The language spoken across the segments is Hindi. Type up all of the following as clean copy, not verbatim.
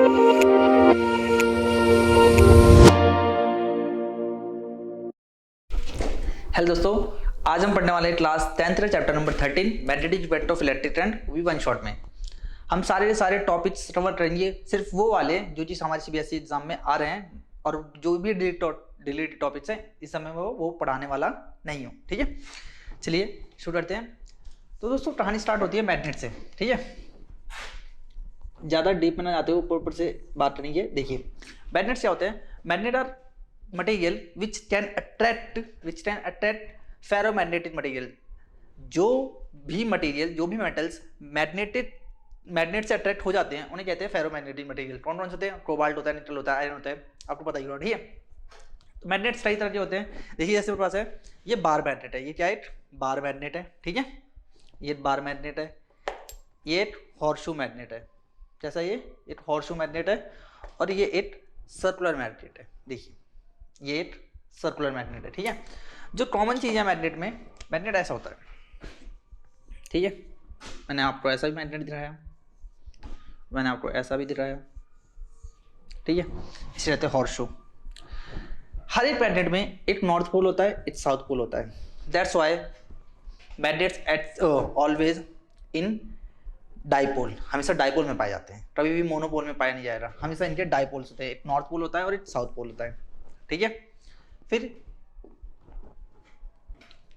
हेलो दोस्तों, आज हम पढ़ने वाले हैं class 10th chapter number 13 magnetic effect of electric current V1 short में। हम सारे के सारे टॉपिक्स कवर करेंगे, सिर्फ वो वाले जो चीज़ हमारे CBSE एग्जाम में आ रहे हैं, और जो भी डिलीटेड टॉपिक्स हैं इस समय वो पढ़ाने वाला नहीं हूँ। ठीक है, चलिए शुरू करते हैं। तो दोस्तों कहानी स्टार्ट होती है मैग्नेट से। ठीक है, ज़्यादा डीप में ना जाते हुए ऊपर ऊपर से बात करेंगे। देखिए मैग्नेट क्या होते हैं। Magnet are material which can attract ferromagnetic material. जो भी मेटल्स मैग्नेट से अट्रैक्ट हो जाते हैं उन्हें कहते हैं फेरोमैग्नेटिक मटेरियल। कौन कौन से होते हैं? कोबाल्ट होता है, निकल होता है, आयरन होता है, आपको पता ही होगा। ठीक है, तो मैग्नेट्स कई तरह के होते हैं। देखिए जैसे मेरे पास है ये बार मैग्नेट है। ये क्या है? एक बार मैग्नेट है। ठीक है, ये बार मैग्नेट है। ये एक हॉर्सशू मैग्नेट है। जैसा ये एक हॉर्सशू मैग्नेट है, और ये एक सर्कुलर मैग्नेट है। देखिए ये एक सर्कुलर मैग्नेट है। ठीक है, जो कॉमन चीज़ है मैग्नेट में, मैग्नेट ऐसा होता है। ठीक है, मैंने आपको ऐसा भी मैग्नेट दिखाया, मैंने आपको ऐसा भी दिखाया। ठीक है, इसे कहते हैं हॉर्सशू। हर एक मैग्नेट में एक नॉर्थ पोल होता है, एक साउथ पोल होता है। That's why magnets eight always in dipole, हमेशा डाइपोल में पाए जाते हैं, कभी भी मोनोपोल में पाया नहीं जाएगा। हमेशा इनके डाइपोल्स होते हैं, एक नॉर्थ पोल होता है और एक साउथ पोल होता है। ठीक है, फिर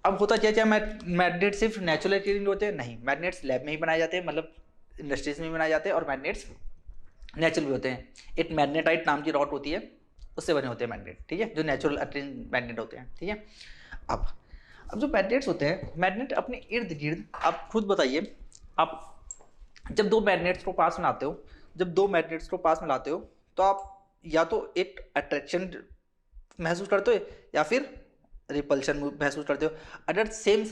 अब होता क्या मैग्नेट सिर्फ नेचुरल क्लीनिंग होते हैं? नहीं, मैग्नेट्स लैब में ही बनाए जाते हैं, मतलब इंडस्ट्रीज में भी बनाए जाते हैं, और मैग्नेट्स नेचुरल भी होते हैं। एक मैग्नेटाइट नाम की रॉड होती है, उससे बने होते हैं मैग्नेट। ठीक है, जो नेचुरल मैग्नेट होते हैं। ठीक है, अब जो मैग्नेट्स होते हैं, मैग्नेट अपने इर्द गिर्द, आप खुद बताइए, आप जब दो मैग्नेट्स को पास में लाते हो, तो आप या तो एक अट्रैक्शन महसूस करते हो या फिर रिपल्शन महसूस करते हो। अगर सेम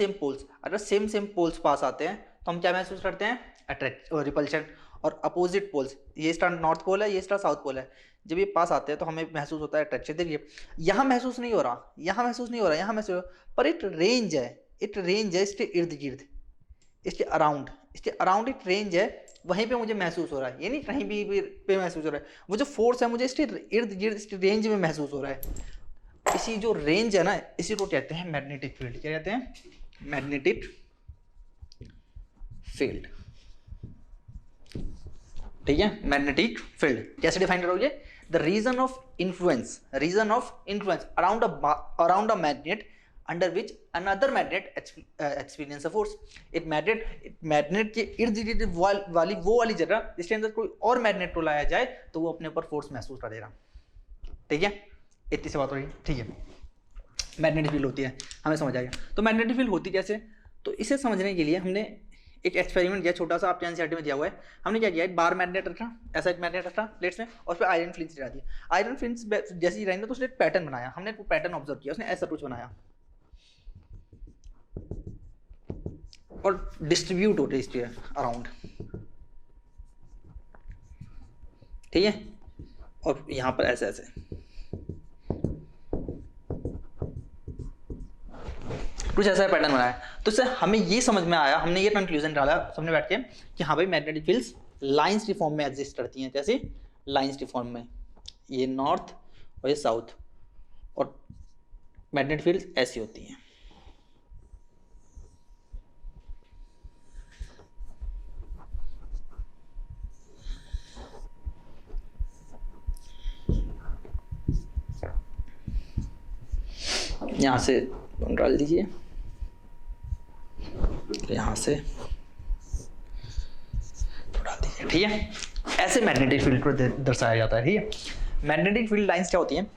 पोल्स पास आते हैं तो हम क्या महसूस करते हैं? अट्रैक्ट और रिपल्शन। और अपोजिट पोल्स, ये इसका नॉर्थ पोल है, ये इसका साउथ पोल है, जब ये पास आते हैं तो हमें महसूस होता है अट्रैक्शन। देखिए यहाँ महसूस नहीं हो रहा, पर एक रेंज है इसके इर्द गिर्द, इसके अराउंड एक रेंज है, वहीं पे मुझे महसूस हो रहा है। ये नहीं कहीं भी पे महसूस हो रहा है, वो जो फोर्स है मुझे इसके इर्द गिर्द इसके रेंज में महसूस हो रहा है। इसी जो रेंज है ना, इसी को कहते हैं मैग्नेटिक फील्ड। क्या कहते हैं? Magnetic field. ठीक है, मैग्नेटिक फील्ड कैसे डिफाइन करोगे? The region of influence around a magnet under which another magnet experience a force. एक मैग्नेट के इर्द गिर्द वाली जगह जिसके अंदर कोई और मैग्नेट को लाया जाए तो वो अपने ऊपर फोर्स महसूस कर देगा। ठीक है, इतनी सी बात हो रही। ठीक है, मैग्नेटिक फील्ड होती है, हमें समझ आ गया। तो मैग्नेटिक फील्ड होती कैसे? तो इसे समझने के लिए हमने एक एक्सपेरिमेंट किया, छोटा सा, आपके एनसीईआरटी में दिया हुआ है। हमने क्या किया, एक बार मैग्नेट रखा, ऐसा एक मैग्नेट रखा प्लेट्स में, और उस पर आयरन फिल्म्स गिरा दिया। आयरन फिल्म्स जैसे ही रहेंगे तो उसने एक पैटर्न बनाया, हमने वो पैटर्न ऑब्जर्व किया, उसने ऐसा कुछ बनाया और डिस्ट्रीब्यूट होते इसके अराउंड। ठीक है, और यहाँ पर ऐसे कुछ ऐसा पैटर्न बनाया। तो इससे हमें ये समझ में आया, हमने ये कंक्लूजन डाला सबने बैठ के कि हाँ भाई मैग्नेटिक फील्ड्स लाइंस की फॉर्म में एग्जिस्ट करती हैं। जैसे लाइंस की फॉर्म में, ये नॉर्थ और ये साउथ, और मैग्नेटिक फील्ड्स ऐसी होती हैं। यहाँ से डाल दीजिए, यहाँ से डाल दीजिए। ठीक है, ऐसे मैग्नेटिक फील्ड को दर्शाया जाता है। ठीक है, मैग्नेटिक फील्ड लाइंस क्या होती हैं?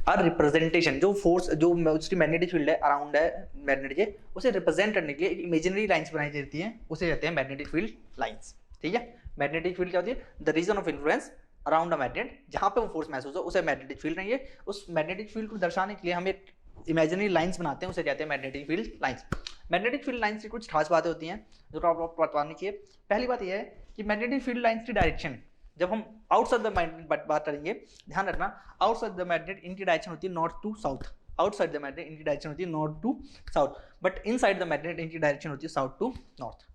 और रिप्रेजेंटेशन, जो फोर्स, जो उसकी मैग्नेटिक फील्ड है अराउंड है मैग्नेट के, उसे रिप्रेजेंट करने के लिए इमेजिनरी लाइंस बनाई जाती हैं, उसे कहते हैं मैग्नेटिक फील्ड लाइंस। ठीक है, मैग्नेटिक फील्ड क्या होती है? The region of influence around a magnet, जहाँ पे वो फोर्स महसूस हो उसे मैग्नेटिक फील्ड नहीं है। उस मैग्नेटिक फील्ड को दर्शाने के लिए हम एक इमेजिनरी लाइंस बनाते हैं, उसे कहते हैं magnetic field lines. Magnetic field lines की कुछ खास बातें होती हैं जो आपको बतानी चाहिए। पहली बात यह है कि मैग्नेटिक फील्ड लाइंस की डायरेक्शन, जब हम आउटसाइड द मैग्नेट बात करेंगे, ध्यान रखना, आउटसाइड द मैग्नेट इनकी डायरेक्शन होती है north to south. Outside the magnet इनकी डायरेक्शन होती है north to south, but inside the magnet इनकी डायरेक्शन होती है south to north.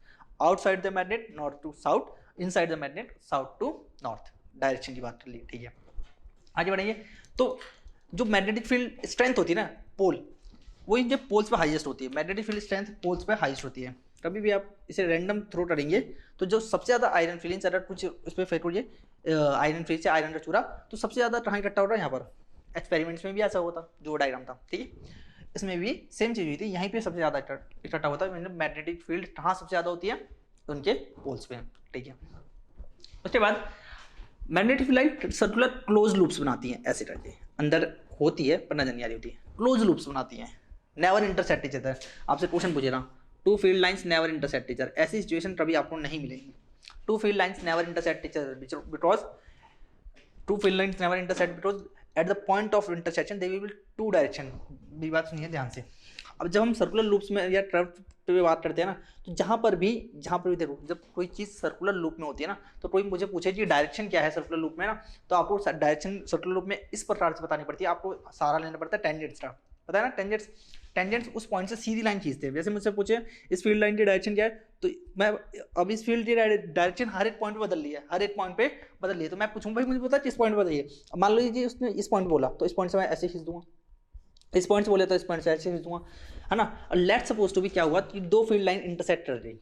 Outside the magnet north to south, inside the magnet south to north direction की बात कर ली, ठीक है। आगे बढ़ेंगे। तो जो मैग्नेटिक फील्ड स्ट्रेंथ होती है ना पोल, वो इन जब पोल्स पे हाईएस्ट होती है, मैग्नेटिक फील्ड स्ट्रेंथ पोल्स पे हाईएस्ट होती है। कभी भी आप इसे रैंडम थ्रो करेंगे तो जो सबसे ज़्यादा आयरन फीलिंग्स, अगर कुछ उस पर फेंक लीजिए आयरन फील्ड से आयरन का चूरा, तो सबसे ज़्यादा कहाँ इकट्ठा हो रहा है, यहाँ पर। एक्सपेरिमेंट्स में भी ऐसा होता जो डायग्राम था, ठीक है। इसमें भी सेम चीज़ हुई थी, यहीं पे सबसे ज़्यादा इकट्ठा होता है, मतलब मैग्नेटिक फील्ड कहाँ सबसे ज़्यादा होती है, उनके पोल्स पे, ठीक है। उसके बाद magnetic field circular close loops बनाती हैं, ऐसे करके अंदर होती है पर नजर नहीं आ रही होती है, क्लोज लूप्स बनाती हैं, नेवर इंटरसेक्ट ईच अदर। आपसे क्वेश्चन पूछे ना, two field lines never intersect each other, ऐसी सिचुएशन कभी आपको नहीं मिलेगी। Two field lines never intersect each other because two field lines never intersect because at the point of intersection they will be two direction. मेरी बात सुनिए ध्यान से। अब जब हम सर्कुलर लूप्स में या कर्व पे बात करते हैं ना, तो जहाँ पर भी देखो, जब कोई चीज़ सर्कुलर लूप में होती है ना, तो कोई मुझे पूछे कि डायरेक्शन क्या है सर्कुलर लूप में ना, तो आपको डायरेक्शन सर्कुलर लूप में इस प्रकार से बतानी पड़ती है, आपको सहारा लेना पड़ता है टेंजेंट्स का, पता है ना। टेंजेंट्स उस पॉइंट से सीधी लाइन खींचते हैं। जैसे मुझसे पूछे इस फील्ड लाइन की डायरेक्शन क्या है, तो मैं अब इस फील्ड की डायरेक्शन हर एक पॉइंट पे बदल ली है, हर एक पॉइंट पे बदल ली है, तो मैं पूछूंगा भाई मुझे पता है किस पॉइंट पे बताइए। मान लीजिए उसने इस पॉइंट बोला, तो इस पॉइंट से मैं ऐसे खींच दूंगा, इस पॉइंट से बोले तो इस पॉइंट से ऐसे खींच दूंगा, है ना। लेट्स सपोज टू भी क्या हुआ कि दो फील्ड लाइन इंटरसेक्ट कर रही,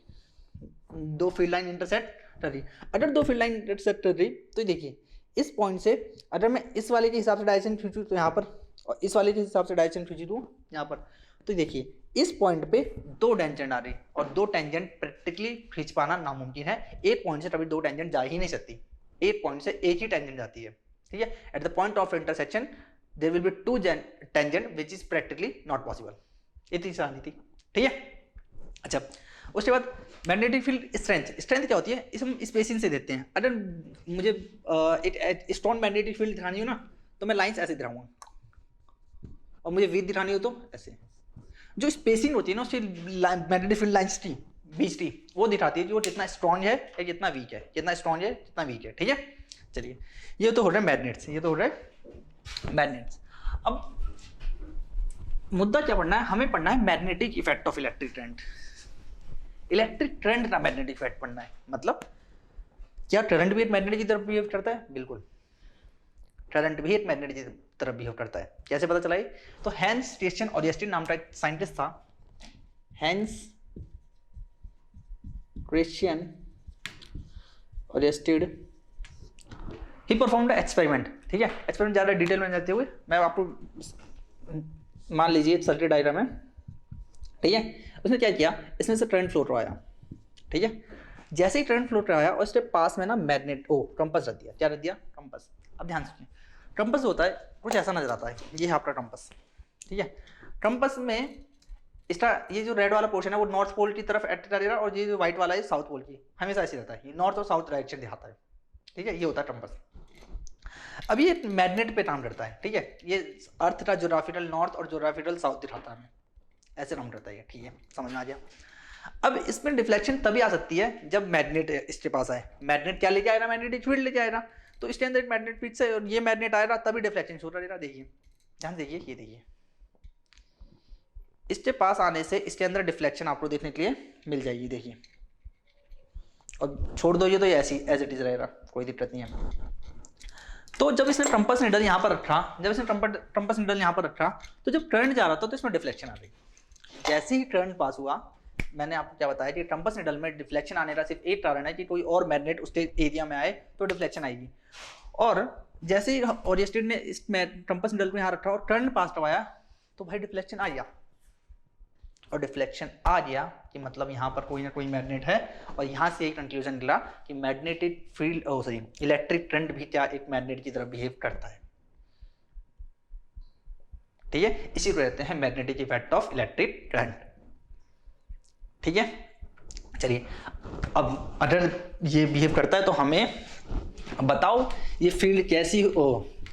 दो फील्ड लाइन इंटरसेक्ट कर रही। अगर दो फील्ड लाइन इंटरसेक्ट कर रही, तो देखिए इस पॉइंट से अगर मैं इस वाले के हिसाब से डायरेक्शन खींचूँ तो यहाँ पर, और इस वाले के हिसाब से डायरेक्शन खींची दूँ यहाँ पर, तो देखिए इस पॉइंट पे दो टेंजेंट आ रही, और दो टेंजेंट प्रैक्टिकली खींच पाना नामुमकिन है। एक पॉइंट से कभी दो टेंजेंट जा ही नहीं सकती, एक पॉइंट से एक ही टेंजेंट जाती है, ठीक है। At the point of intersection there will be two tangent which is practically not possible. इतनी सारी थी, ठीक है। अच्छा, उसके बाद मैग्नेटिक फील्ड स्ट्रेंथ क्या होती है, इस हम स्पेसिंग से देते हैं। अगर मुझे एक स्ट्रॉन्ग मैग्नेटिक फील्ड दिखानी हो ना, तो मैं लाइंस ऐसे दिखाऊंगा, और मुझे वीक दिखानी हो तो ऐसे। जो स्पेसिंग होती है ना उसकी मैग्नेटिक फील्ड लाइंस की बीच की, वो दिखाती है कि वो कितना स्ट्रॉन्ग है या कितना वीक है, कितना स्ट्रॉन्ग है कितना वीक है, ठीक है। चलिए, ये तो हो रहा है मैग्नेट्स, ये तो हो रहा है मैग्नेट्स। अब मुद्दा क्या पढ़ना है, हमें पढ़ना है magnetic effect of electric current. Electric current का मैग्नेटिक इफेक्ट पढ़ना है, मतलब क्या करंट भी एक मैग्नेट की तरफ बिहेव करता है, बिल्कुल करंट भी एक मैग्नेट की तरफ बिहेव करता है। कैसे पता चला? तो हैंस क्रिश्चियन ओरिएस्टेड नाम का एक साइंटिस्ट था, Hans Christian Oersted, he performed experiment, ठीक है। एक्सपेरिमेंट ज़्यादा डिटेल में जाते हुए मैं आपको, मान लीजिए सर्किट डायग्राम है, ठीक है। उसने क्या किया, इसमें से करंट फ्लो करवाया, ठीक है। जैसे ही करंट फ्लो करवाया और उसके पास में ना मैग्नेट कंपास रख दिया। क्या रख दिया? कंपास। अब ध्यान सुनिए, कंपास होता है कुछ ऐसा नजर आता है, ये है आपका कंपास, ठीक है। कंपास में इसका ये जो रेड वाला पोर्शन है वो नॉर्थ पोल की तरफ एक्ट करेगा, और ये जो व्हाइट वाला है साउथ पोल की, हमेशा ऐसे रहता है, ये नॉर्थ और साउथ डायरेक्शन दिखाता है, ठीक है। ये होता है कंपास। अब ये मैग्नेट पे काम करता है, ठीक है। ये अर्थ का ज्योग्राफिकल नॉर्थ और ज्योग्राफिकल साउथ दिखाता है, ऐसे काम करता है, ठीक है। समझ में आ गया? अब इसमें डिफ्लेक्शन तभी आ सकती है जब मैग्नेट इसके पास आए। मैग्नेट क्या लेके आएगा? मैग्नेटिक फील्ड लेके आएगा, तो इसके अंदर एक मैग्नेट फील्ड से और ये मैग्नेट आएगा, तभी डिफ्लेक्शन शुरू रहेगा। देखिए ध्यान देखिए, ये देखिए, इसके पास आने से इसके अंदर डिफ्लेक्शन आपको देखने के लिए मिल जाएगी, देखिए। और छोड़ दो ये तो ऐसी एज इट इज रहेगा, कोई दिक्कत नहीं है। तो जब इसने कंपास नीडल यहाँ पर रखा, जब इसने कंपास नीडल यहाँ पर रखा, तो जब करंट जा रहा था तो इसमें डिफ्लेक्शन आ गई। जैसे ही करंट पास हुआ, मैंने आपको क्या बताया कि कंपास नीडल में डिफ्लेक्शन आने का सिर्फ एक कारण है कि कोई और मैग्नेट उसके एरिया में आए तो डिफ्लेक्शन आएगी। और जैसे ही ओरिएस्टेड ने इस कंपास नीडल को यहाँ रखा और करंट पास करवाया, तो भाई डिफ्लेक्शन आ गया। और डिफ्लेक्शन आ गया कि मतलब यहाँ पर कोई ना कोई मैग्नेट है, और यहाँ से एक कंक्लूजन निकला कि मैग्नेटिक फील्ड इलेक्ट्रिक करंट भी क्या एक मैग्नेट की तरह बिहेव करता है, ठीक है। इसी को कहते हैं magnetic effect of electric current, ठीक है। चलिए, अब अगर ये बिहेव करता है तो हमें बताओ ये फील्ड कैसी हो।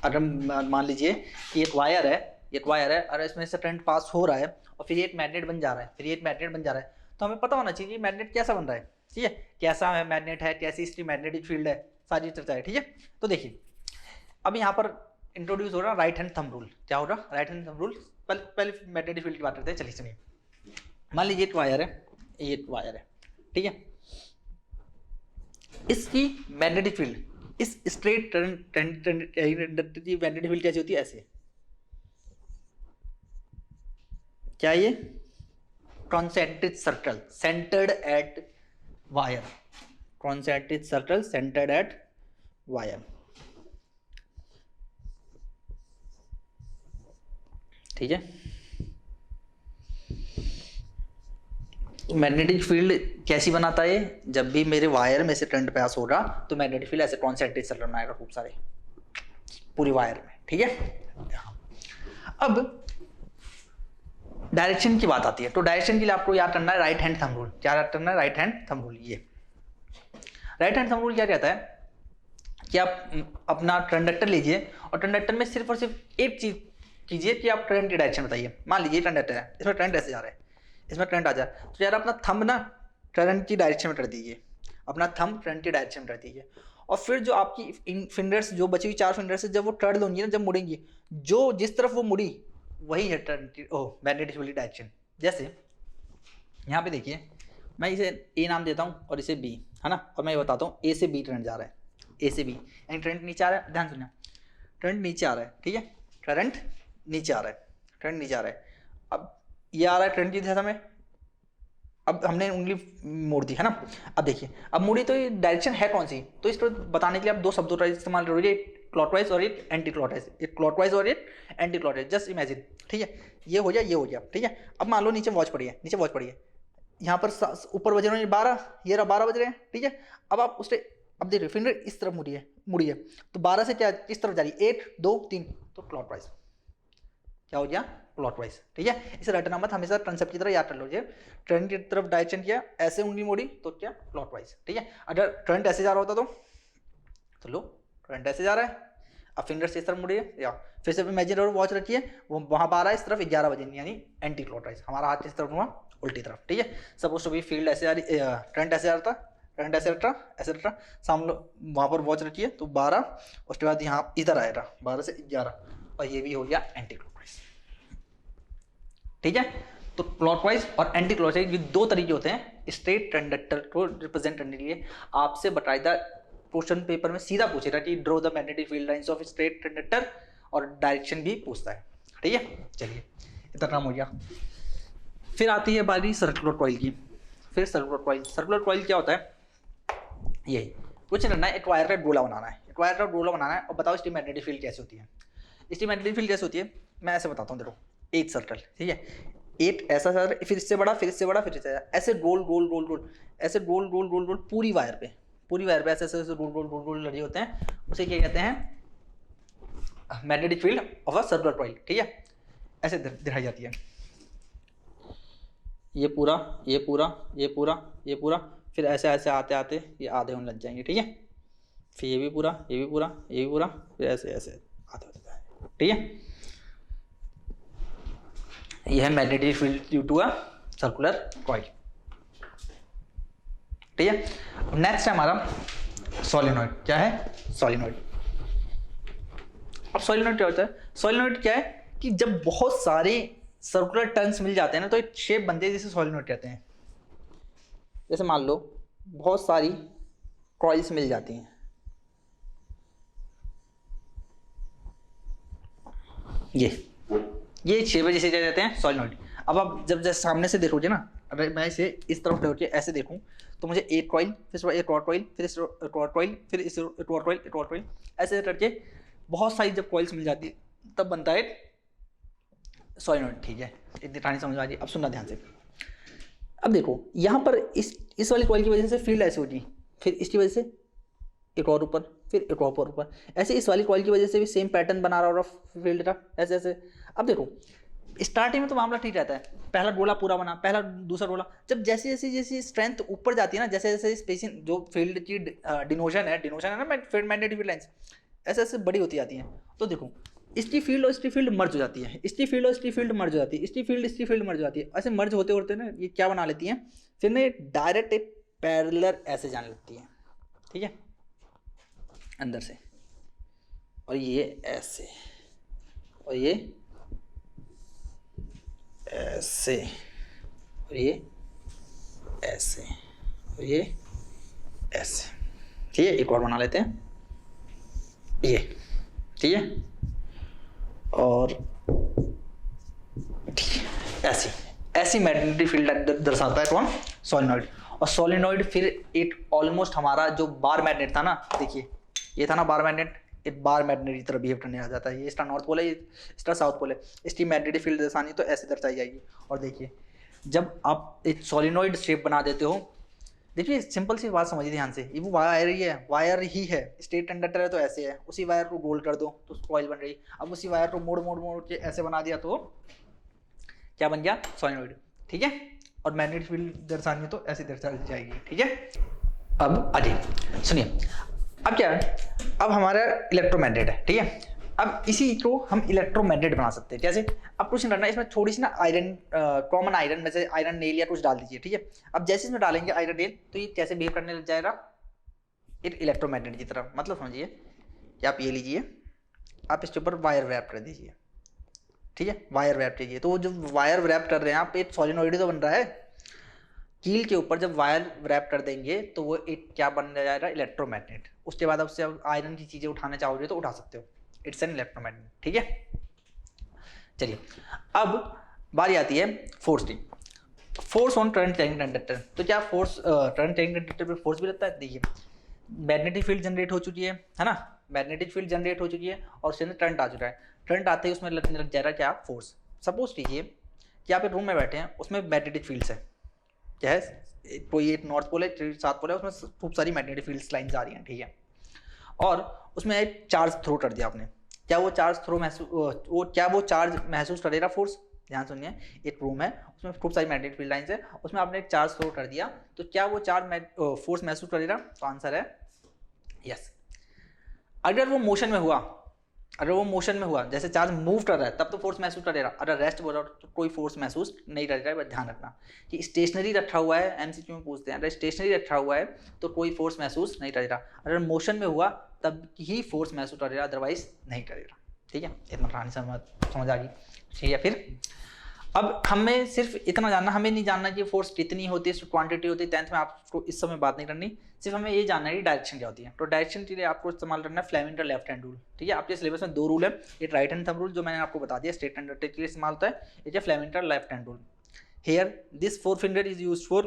अगर मान लीजिए कि एक वायर है, और इसमें से करंट पास हो रहा है और फिर ये एक मैग्नेट बन जा रहा है, तो हमें पता होना चाहिए मैग्नेट कैसा बन रहा है, ठीक है। कैसा है मैग्नेट है, कैसी इसकी मैग्नेटिक फील्ड है, सारी चर्चा है, ठीक है। तो देखिए, अब यहाँ पर इंट्रोड्यूस हो रहा राइट हैंड थंब रूल। क्या होगा? Right hand thumb rule. पहले मैग्नेटिक फील्ड की बात करते हैं। चलिए सुनिए, मान लीजिए एक वायर है, ठीक है। इसकी मैग्नेटिक फील्ड, इस स्ट्रेट कंडक्टर की मैग्नेटिक फील्ड कैसी होती है, ऐसे। क्या ये concentric circle centered at wire, concentric circle centered at wire, ठीक है। मैग्नेटिक फील्ड कैसी बनाता है, जब भी मेरे वायर में से करंट पास होगा तो मैग्नेटिक फील्ड ऐसे कॉन्सेंट्रिक सर्कल बनाएगा खूब सारे पूरी वायर में, ठीक है। अब डायरेक्शन की बात आती है, तो डायरेक्शन के लिए आपको याद करना है राइट हैंड थंब रूल। क्या याद करना है, राइट हैंड थंब रूल। ये राइट हैंड थंब रूल क्या कहता है कि आप अपना कंडक्टर लीजिए और कंडक्टर में सिर्फ और सिर्फ एक चीज कीजिए कि आप करंट की डायरेक्शन बताइए। मान लीजिए कंडक्टर है, इसमें करंट ऐसे जा रहा है, इसमें करंट आ जाए, तो यार अपना थंब ना करंट की डायरेक्शन में कर दीजिए, अपना थंब करंट की डायरेक्शन में कर दीजिए। और फिर जो आपकी फिंगर्स, जो बची हुई 4 फिंगर्स जब वो टर्न होंगी ना, जब मुड़ेंगी, जो जिस तरफ वो मुड़ी वही है मैग्नेटिक फील्ड डायरेक्शन। जैसे यहाँ पे देखिए, मैं इसे ए नाम देता हूँ और इसे बी, है ना, और मैं ये बताता हूँ ए से बी करंट जा रहा है, ए से बी, यानी करंट नीचे आ रहा है। ध्यान सुनना, करंट नीचे आ रहा है, ठीक है, करंट नीचे आ रहा है, करंट नीचे आ रहा है। अब ये आ रहा है करंट की दिशा में, अब हमने उंगली मोड़ दी, है ना। अब देखिए, अब मुड़ी तो ये डायरेक्शन है कौन सी, तो इसको बताने के लिए आप 2 शब्दों का इस्तेमाल करोगे, क्लॉकवाइज और एक एंटी क्लॉकवाइज, एक क्लॉकवाइज और एक एंटी क्लॉकवाइज। जस्ट इमेजिन, ठीक है, ये हो जाए, ये हो गया, ठीक है। अब मान लो नीचे वॉच पड़ी है, नीचे वॉच पड़ी है, यहाँ पर ऊपर बज रहे हैं 12, ये रहा 12 बज रहे हैं, ठीक है। अब आप उससे, अब देखिए फिंगर इस तरफ मुड़ी है, तो 12 से क्या किस तरफ जा रही है, 1 2 3, तो क्लॉकवाइज, क्या हो गया, क्लॉकवाइज, ठीक है। इसे रटना मत, हमेशा कंसेप्ट की तरह याद कर लीजिए। करंट की तरफ डायरेक्शन किया, ऐसे उंगली मोड़ी, तो क्या, क्लॉकवाइज, ठीक है। अगर करंट ऐसे जा रहा होता तो लो करंट ऐसे जा रहा है, अब फिंगर से इस तरफ मुड़िए, या फिर से इमेजिन वॉच रखिए, वो वहाँ 12 इस तरफ 11 बजे, यानी एंटी क्लॉकवाइज, हमारा हाथ इस तरफ हुआ उल्टी तरफ, ठीक है। सपोज टू बी फील्ड ऐसे आ रही, करंट ऐसे आ रहा था, करंट ऐसे रट रहा, ऐसे रट रहा, सामने वहाँ पर वॉच रखिए, तो 12, उसके बाद यहाँ इधर आएगा 12 से 11, और ये भी हो गया एंटी क्लॉकवाइज, ठीक है। तो क्लॉकवाइज और एंटी क्लॉकवाइज, ये 2 तरीके होते हैं स्ट्रेट कंडक्टर को रिप्रेजेंट करने के लिए। आपसे बकायदा क्वेश्चन पेपर में सीधा पूछेगा कि draw the magnetic field lines of straight conductor, और डायरेक्शन भी पूछता है, ठीक है। चलिए, इतना काम हो गया। फिर आती है बारी सर्कुलर कॉइल की। फिर सर्कुलर कॉइल क्या होता है, यही कुछ करना है, एक वायर का गोला बनाना है, एक वायर का गोला बनाना है, और बताओ इसकी मैग्नेटिक फील्ड कैसे होती है। इसकी मैग्नेटिक फील्ड कैसे होती है, मैं ऐसे बताता हूँ, देखो, एक सर्कल, ठीक है, एक ऐसा सर्कल, फिर इससे बड़ा, फिर इससे बड़ा, फिर इससे ऐसे गोल गोल गोल गोल, ऐसे गोल गोल गोल गोल पूरी वायर पे ऐसे ऐसे गोल गोल गोल गोल लगे होते हैं, उसे क्या कहते हैं, magnetic field of a circular coil, ठीक है। ऐसे दिखाई जाती है, ये पूरा, ये पूरा, ये पूरा, ये पूरा, फिर ऐसे ऐसे आते आते ये आधे होने लग जाएंगे, ठीक है। फिर ये भी पूरा, ये भी पूरा, ये भी पूरा, फिर ऐसे ऐसे आते होते जाएंगे, ठीक है। यह है magnetic field due to a circular coil, ठीक है। नेक्स्ट है हमारा सोलेनॉइड। क्या है, सोलेनॉइड। अब सोलेनॉइड क्या होता है, सोलेनॉइड क्या है कि जब बहुत सारे सर्कुलर टर्न्स मिल जाते हैं ना, तो एक शेप बनती है जिसे सोलेनॉइड कहते हैं। जैसे मान लो बहुत सारी कॉइल्स मिल जाती हैं, ये शेप है जिसे क्या कहते हैं, सोलेनॉइड। अब आप जब सामने से देखोगे ना, अगर मैं इसे इस तरफ देखोगे ऐसे देखूं, तो मुझे एक कॉइल, फिर एक और कॉइल, फिर एक और कॉइल, फिर इस एक और कॉइल, एक और कॉइल, ऐसे करके बहुत सारी जब कॉइल्स मिल जाती है तब बनता है सोलेनॉइड, ठीक है। इतनी कहानी समझ आ रही है, अब सुनना ध्यान से। अब देखो यहाँ पर इस वाली कॉइल की वजह से फील्ड ऐसे होगी, फिर इसकी वजह से एक और ऊपर, फिर एक और ऊपर, ऐसे इस वाली कॉइल की वजह से भी सेम पैटर्न बना रहा होगा फील्ड का, ऐसे ऐसे। अब देखो स्टार्टिंग में तो मामला ठीक रहता है, पहला गोला पूरा बना, पहला दूसरा गोला, जब जैसे जैसे जैसे स्ट्रेंथ ऊपर जाती है ना, जैसे जैसे स्पेसिंग जो फील्ड की डिनोशन है ना मैग्नेटिक फील्ड लाइंस, ऐसे ऐसे बड़ी होती जाती हैं। तो देखो इसकी फील्ड और इसकी फील्ड मर्ज हो जाती है, इसकी फील्ड और इसकी फील्ड मर्ज हो जाती है, इसकी फील्ड मर्ज हो जाती है। ऐसे मर्ज होते होते ना ये क्या बना लेती हैं, फिर ना डायरेक्ट एक पैरेलल ऐसे जाने लगती है, ठीक है, अंदर से, और ये ऐसे, और ये ऐसे, और ये ऐसे, और ये ऐसे, ठीक है, एक और बना लेते हैं ये, ठीक है, और ऐसी ऐसी मैग्नेटिक फील्ड दर्शाता है कौन, सोलेनोइड। और सोलेनोइड फिर एक ऑलमोस्ट हमारा जो बार मैग्नेट था ना, देखिए ये था ना बार मैग्नेट, एक बार मैग्नेट की तरह बिहेव करने आ जाता है। ये इसका नॉर्थ पोल है, इसका साउथ पोल है, इसकी मैग्नेटिक फील्ड दर्शानी तो ऐसे दर्शाई जाएगी। और देखिए जब आप एक सोलेनोइड शेप बना देते हो, देखिए सिंपल सी बात समझिए ध्यान से, ये वो वायर ही है, वायर ही है, स्टेट कंडक्टर है तो ऐसे है, उसी वायर को गोल कर दो तो कॉइल बन रही। अब उसी वायर को मोड़ मोड़ मोड़ के ऐसे बना दिया तो क्या बन गया, सोलेनोइड, ठीक है। और मैग्नेटिक फील्ड दर्शानी तो ऐसे दर्शा जाएगी, ठीक है। अब आगे सुनिए, अब क्या है, अब हमारा इलेक्ट्रोमैग्नेट है, ठीक है। अब इसी को हम इलेक्ट्रोमैग्नेट बना सकते हैं, जैसे अब कुछ नहीं करना, इसमें थोड़ी सी ना आयरन, कॉमन आयरन में से आयरन नेल या कुछ डाल दीजिए, ठीक है। अब जैसे इसमें डालेंगे आयरन नेल तो ये कैसे बिहेव करने लग जाएगा, एक इलेक्ट्रोमैग्नेट की तरह। मतलब समझिए कि आप ये लीजिए, आप इसके ऊपर वायर रैप कर दीजिए, ठीक है, वायर रैप कीजिए। तो जो वायर रैप कर रहे हैं आप, एक सोलेनोइड तो बन रहा है, कील के ऊपर जब वायर रैप कर देंगे तो वो एक क्या बन जाएगा, इलेक्ट्रोमैग्नेट। उसके बाद उससे आप आयरन की चीज़ें उठाना चाहोगे तो उठा सकते हो, इट्स एन इलेक्ट्रोमैग्नेट, ठीक है। चलिए अब बारी आती है फोर्स की, force on current carrying conductor. तो क्या फोर्स करंट कैरिंग कंडक्टर पे फोर्स भी लगता है। देखिए मैग्नेटिक फील्ड जनरेट हो चुकी है ना, मैग्नेटिक फील्ड जनरेट हो चुकी है और उसके अंदर करंट आ चुका है। करंट आते ही उसमें लगने लग जाएगा क्या, फोर्स। सपोज कीजिए कि आप एक रूम में बैठे हैं, उसमें मैग्नेटिक फील्ड्स है, क्या है, कोई एक नॉर्थ पोल है, साउथ पोल है, उसमें खूब सारी मैग्नेटिक फील्ड्स लाइन्स आ रही हैं, ठीक है। और उसमें एक चार्ज थ्रो कर दिया आपने, क्या वो चार्ज थ्रो महसूस करेगा फोर्स। ध्यान सुनिए, एक रूम है उसमें खूब सारी मैग्नेटिक फील्ड लाइन्स है, उसमें आपने एक चार्ज थ्रो कर दिया तो क्या वो चार्ज फोर्स महसूस करेगा। तो आंसर है यस। अगर वो मोशन में हुआ, अगर वो मोशन में हुआ, जैसे चार्ज मूव कर रहा है तब तो फोर्स महसूस करेगा, अगर रेस्ट हो रहा है तो कोई फोर्स महसूस नहीं करेगा। बस ध्यान रखना कि स्टेशनरी रखा हुआ है, एमसीक्यू में पूछते हैं, अगर स्टेशनरी रखा हुआ है तो कोई फोर्स महसूस नहीं करेगा, अगर मोशन में हुआ तब ही फोर्स महसूस करेगा, अदरवाइज नहीं करेगा, ठीक है। इतना कहानी समझ आ गई, ठीक है। फिर अब हमें सिर्फ इतना जानना, हमें नहीं जानना कि फोर्स कितनी होती है, क्वांटिटी होती है, 10th में आपको इस समय बात नहीं करनी, सिर्फ हमें ये जानना है कि डायरेक्शन क्या होती है। तो डायरेक्शन के लिए आपको इस्तेमाल करना है फ्लेमिंगर लेफ्ट हैंड रूल, ठीक है। आपके सिलेबस में 2 रूल है, एक राइट हैंड थंब रूल जो मैंने आपको बता दिया स्ट्रेट कंडक्टर के लिए इस्तेमाल होता है, एक है Fleming's left hand rule. Here this forefinger is used for,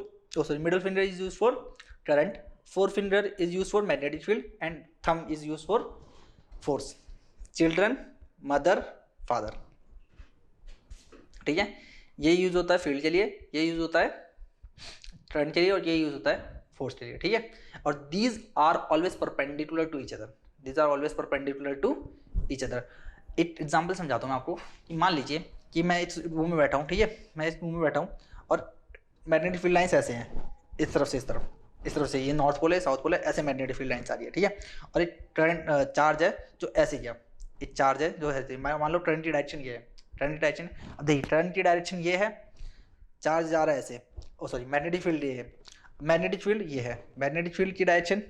middle finger is used for current, forefinger is used for magnetic field and thumb is used for force. Children, mother, father, ठीक है। ये यूज होता है फील्ड के लिए, ये यूज होता है करंट के लिए और ये यूज होता है फोर्स के लिए, ठीक है। और these are always perpendicular to each other, these are always perpendicular to each other. एक एग्जांपल समझाता हूँ मैं आपको कि मान लीजिए कि मैं इस रूम में बैठा हूँ, ठीक है, मैं इस रूम में बैठा हूँ और मैग्नेटिक फील्ड लाइन्स ऐसे हैं, इस तरफ से इस तरफ, इस तरफ से, ये नॉर्थ पोल है, साउथ पोल है, ऐसे मैग्नेटिक फील्ड लाइन्स आ रही है, ठीक है। और एक करंट चार्ज है जो ऐसे किया, एक चार्ज है जो है, मान लो करंट की डायरेक्शन ये है, करंट की डायरेक्शन, अब देखिए करंट की डायरेक्शन ये है, चार्ज जा रहा है ऐसे, मैग्नेटिक फील्ड ये है, मैग्नेटिक फील्ड ये है, मैग्नेटिक फील्ड की डायरेक्शन,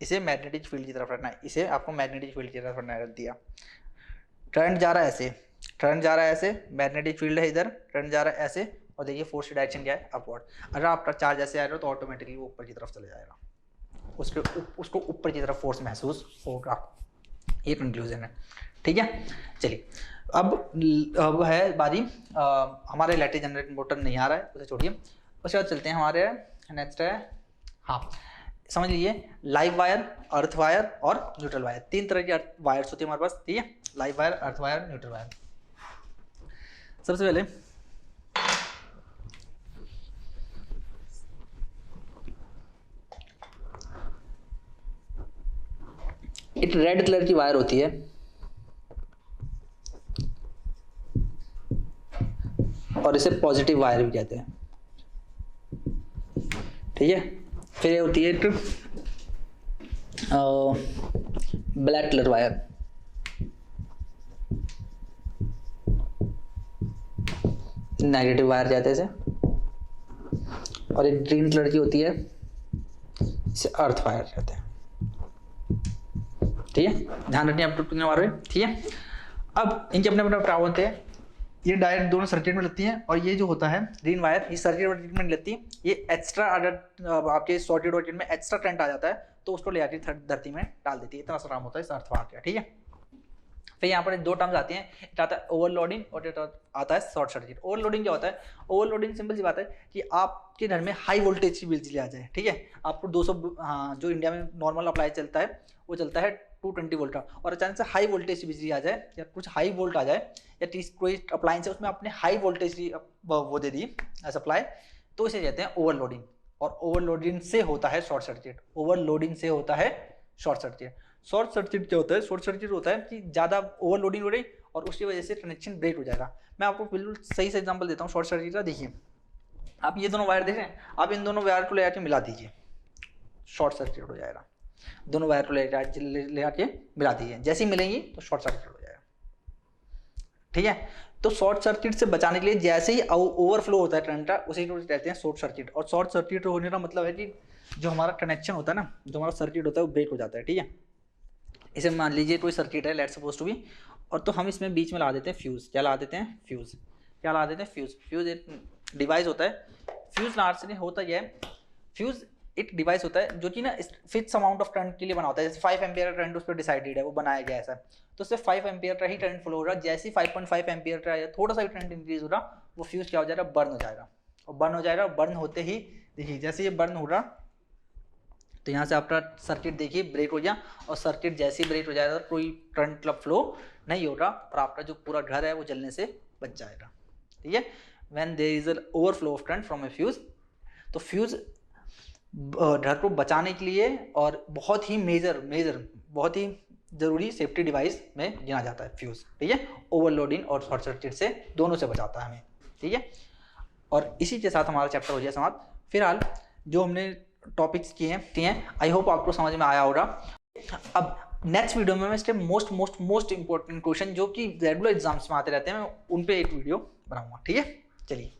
इसे मैग्नेटिक फील्ड की तरफ रखना है, इसे आपको मैग्नेटिक फील्ड की तरफ रख दिया। करंट जा रहा है ऐसे, करंट जा रहा है ऐसे, मैग्नेटिक फील्ड है इधर, करंट जा रहा है ऐसे, और देखिए फोर्स की डायरेक्शन क्या है, अपवर्ड। अगर आपका चार्ज ऐसे आ रहा है तो ऑटोमेटिकली वो ऊपर की तरफ चले जाएगा, उसको ऊपर की तरफ फोर्स महसूस होगा। ये कंक्लूजन है, ठीक है। चलिए अब है बारी, हमारे इलेक्ट्रिक जनरेटर मोटर नहीं आ रहा है, उसे छोड़िए, उसके बाद चलते हैं हमारे नेक्स्ट है, हाँ समझ लीजिए, लाइव वायर, अर्थ वायर और न्यूट्रल वायर। 3 तरह की वायर्स होती है हमारे पास, ठीक है, live wire, earth wire, neutral wire. सबसे पहले एक रेड कलर की वायर होती है, और इसे पॉजिटिव वायर भी कहते हैं, ठीक है। फिर ये होती है एक black colour wire, negative wire कहते हैं इसे, और एक ग्रीन कलर की होती है, इसे अर्थ वायर कहते हैं, ठीक है। ध्यान रखिए आप टूटने वाले, ठीक है। अब इनके अपने अपने प्रभाव होते हैं, ये डायरेक्ट दोनों सर्किट में लगती हैं, और ये जो होता है ग्रीन वायर, ये सर्किट में लगती है, ये एक्स्ट्रा, अगर आपके शॉर्टेड सर्किट में एक्स्ट्रा करंट आ जाता है तो उसको ले आके धरती में डाल देती है। इतना सा काम होता है इस अर्थवाह का, ठीक है। फिर यहाँ पर दो टर्म्स आती हैं, एक आता है ओवरलोडिंग और एक आता है शॉर्ट सर्किट। ओवरलोडिंग क्या होता है? ओवरलोडिंग सिंपल सी बात है कि आपके घर में हाई वोल्टेज की बिजली आ जाए, ठीक है, आपको 200 जो इंडिया में नॉर्मल अप्लाई चलता है वो चलता है 220 वोल्ट का, और अचानक से हाई वोल्टेज की बिजली आ जाए या कुछ हाई वोल्ट आ जाए, या कोई अप्लायंस है उसमें आपने हाई वोल्टेज की वो दे दी सप्लाई, तो इसे कहते हैं ओवरलोडिंग। और ओवरलोडिंग से होता है शॉर्ट सर्किट। ओवरलोडिंग से होता है शॉर्ट सर्किट। शॉर्ट सर्किट क्या होता है? शॉर्ट सर्किट होता है कि ज़्यादा ओवरलोडिंग हो रही और उसकी वजह से कनेक्शन ब्रेक हो जाएगा। मैं आपको बिल्कुल सही से एग्जांपल देता हूँ शॉर्ट सर्किट का। देखिए, आप ये दोनों वायर देख रहे हैं, आप इन दोनों वायर को ले आके मिला दीजिए, शॉर्ट सर्किट हो जाएगा। दोनों वायर को ले आके मिला दीजिए, जैसे ही मिलेंगी तो शॉर्ट सर्किट हो जाएगा, ठीक है। तो शॉर्ट सर्किट से बचाने के लिए जैसे ही ओवरफ्लो होता है करंट का, उसी को कहते हैं शॉर्ट सर्किट। और शॉर्ट सर्किट होने का मतलब है कि जो हमारा कनेक्शन होता है ना, जो हमारा सर्किट होता है वो ब्रेक हो जाता है, ठीक है। इसे मान लीजिए कोई सर्किट है, लेट्स सपोज टू बी, और तो हम इसमें बीच में ला देते हैं फ्यूज़। क्या ला देते हैं? फ्यूज़। क्या ला देते हैं? फ्यूज़। फ्यूज़ एक डिवाइस होता है। फ्यूज़ लार्जली होता यह है, फ्यूज़ एक डिवाइस होता है जो कि ना फिक्स अमाउंट ऑफ करंट के लिए बना होता है। जैसे 5 एम्पियर का करंट उस पर डिसाइडेड है, वो बनाया गया ऐसा, तो उससे 5 एम्पियर का ही करंट फ्लो हो रहा है। जैसे ही 5.5 एम्पियर का या थोड़ा सा भी करंट इंक्रीज हो रहा, वो फ्यूज़ क्या हो जाएगा? बर्न हो जाएगा। और बर्न हो जाएगा, बर्न होते ही देखिए जैसे ये बर्न हो रहा, तो यहाँ से आपका सर्किट देखिए ब्रेक हो गया, और सर्किट जैसे ही ब्रेक हो जाएगा तो कोई करंट क्लब फ्लो नहीं होगा, और आपका जो पूरा घर है वो जलने से बच जाएगा, ठीक है। When there is an overflow of current from a fuse, तो फ्यूज घर को बचाने के लिए और बहुत ही मेजर बहुत ही जरूरी सेफ्टी डिवाइस में गिना जाता है फ्यूज, ठीक है। ओवरलोडिंग और शॉर्ट सर्किट से दोनों से बचाता है हमें, ठीक है। और इसी के साथ हमारा चैप्टर हो गया समाप्त। फिलहाल जो हमने टॉपिक्स किए हैं, आई होप आपको समझ में आया होगा। अब नेक्स्ट वीडियो में मैं इसके मोस्ट इंपॉर्टेंट क्वेश्चन जो कि रेगुलर एग्जाम्स में आते रहते हैं, मैं उन पे एक वीडियो बनाऊंगा, ठीक है। चलिए।